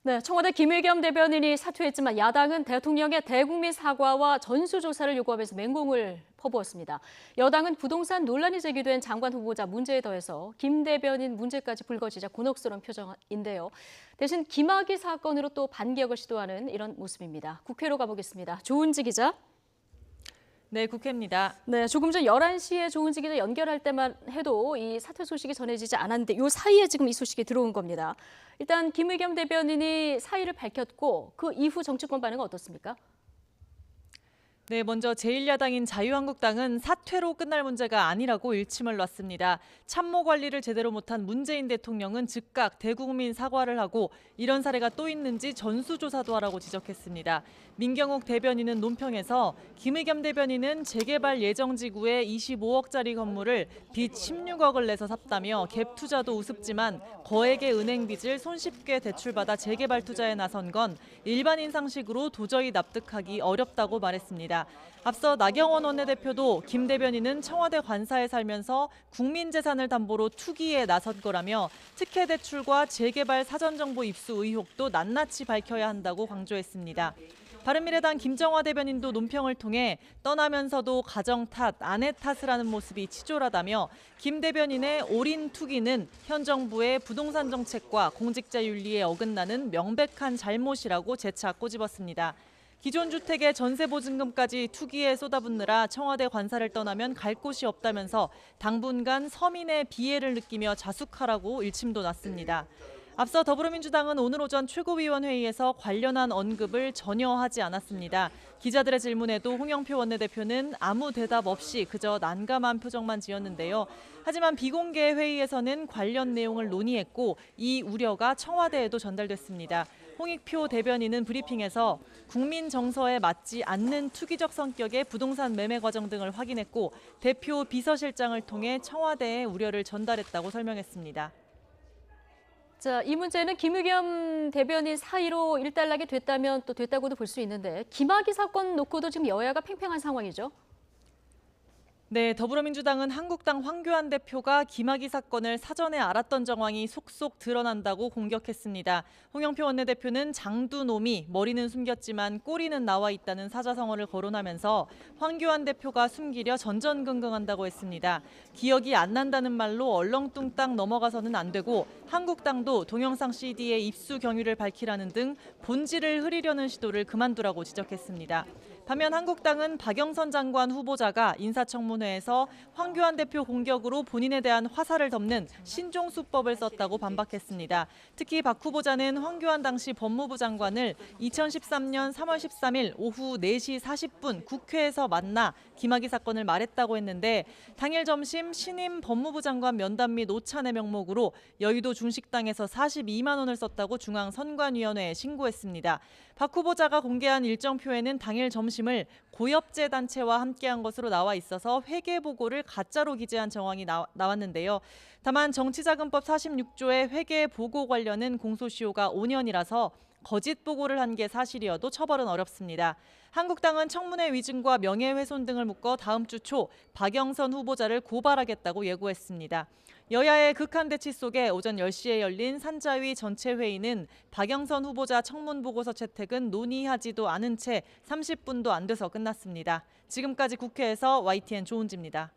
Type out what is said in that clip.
네, 청와대 김의겸 대변인이 사퇴했지만 야당은 대통령의 대국민 사과와 전수조사를 요구하면서 맹공을 퍼부었습니다. 여당은 부동산 논란이 제기된 장관 후보자 문제에 더해서 김 대변인 문제까지 불거지자 곤혹스러운 표정인데요. 대신 김학의 사건으로 또 반격을 시도하는 이런 모습입니다. 국회로 가보겠습니다. 조은지 기자. 네, 국회입니다. 네, 조금 전 11시에 조은지 기자 연결할 때만 해도 이 사퇴 소식이 전해지지 않았는데 이 사이에 지금 이 소식이 들어온 겁니다. 일단 김의겸 대변인이 사의를 밝혔고 그 이후 정치권 반응은 어떻습니까? 네, 먼저 제1야당인 자유한국당은 사퇴로 끝날 문제가 아니라고 일침을 놨습니다. 참모 관리를 제대로 못한 문재인 대통령은 즉각 대국민 사과를 하고 이런 사례가 또 있는지 전수조사도 하라고 지적했습니다. 민경욱 대변인은 논평에서 김의겸 대변인은 재개발 예정지구에 25억짜리 건물을 빚 16억을 내서 샀다며 갭 투자도 우습지만 거액의 은행 빚을 손쉽게 대출받아 재개발 투자에 나선 건 일반인 상식으로 도저히 납득하기 어렵다고 말했습니다. 앞서 나경원 원내대표도 김 대변인은 청와대 관사에 살면서 국민 재산을 담보로 투기에 나선 거라며 특혜 대출과 재개발 사전정보 입수 의혹도 낱낱이 밝혀야 한다고 강조했습니다. 바른미래당 김정화 대변인도 논평을 통해 떠나면서도 가정 탓, 아내 탓을 하는 모습이 치졸하다며 김 대변인의 올인 투기는 현 정부의 부동산 정책과 공직자 윤리에 어긋나는 명백한 잘못이라고 재차 꼬집었습니다. 기존 주택의 전세 보증금까지 투기에 쏟아붓느라 청와대 관사를 떠나면 갈 곳이 없다면서 당분간 서민의 비애를 느끼며 자숙하라고 일침도 놨습니다. 앞서 더불어민주당은 오늘 오전 최고위원회의에서 관련한 언급을 전혀 하지 않았습니다. 기자들의 질문에도 홍영표 원내대표는 아무 대답 없이 그저 난감한 표정만 지었는데요. 하지만 비공개 회의에서는 관련 내용을 논의했고 이 우려가 청와대에도 전달됐습니다. 홍익표 대변인은 브리핑에서 국민 정서에 맞지 않는 투기적 성격의 부동산 매매 과정 등을 확인했고 대표 비서실장을 통해 청와대에 우려를 전달했다고 설명했습니다. 자, 이 문제는 김의겸 대변인 사의로 일단락이 됐다면 또 됐다고도 볼 수 있는데 김학의 사건 놓고도 지금 여야가 팽팽한 상황이죠. 네, 더불어민주당은 한국당 황교안 대표가 김학의 사건을 사전에 알았던 정황이 속속 드러난다고 공격했습니다. 홍영표 원내대표는 장두놈이 머리는 숨겼지만 꼬리는 나와 있다는 사자성어를 거론하면서 황교안 대표가 숨기려 전전긍긍한다고 했습니다. 기억이 안 난다는 말로 얼렁뚱땅 넘어가서는 안 되고 한국당도 동영상 CD의 입수 경위를 밝히라는 등 본질을 흐리려는 시도를 그만두라고 지적했습니다. 반면 한국당은 박영선 장관 후보자가 인사청문회에서 황교안 대표 공격으로 본인에 대한 화살을 덮는 신종수법을 썼다고 반박했습니다. 특히 박 후보자는 황교안 당시 법무부 장관을 2013년 3월 13일 오후 4시 40분 국회에서 만나 김학의 사건을 말했다고 했는데 당일 점심 신임 법무부 장관 면담 및 오찬의 명목으로 여의도 중식당에서 42만 원을 썼다고 중앙선관위원회에 신고했습니다. 박 후보자가 공개한 일정표에는 당일 점심을 고엽제 단체와 함께한 것으로 나와 있어서 회계 보고를 가짜로 기재한 정황이 나왔는데요. 다만 정치자금법 46조의 회계 보고 관련은 공소시효가 5년이라서 거짓 보고를 한 게 사실이어도 처벌은 어렵습니다. 한국당은 청문회 위증과 명예훼손 등을 묶어 다음 주 초 박영선 후보자를 고발하겠다고 예고했습니다. 여야의 극한 대치 속에 오전 10시에 열린 산자위 전체 회의는 박영선 후보자 청문 보고서 채택은 논의하지도 않은 채 30분도 안 돼서 끝났습니다. 지금까지 국회에서 YTN 조은지입니다.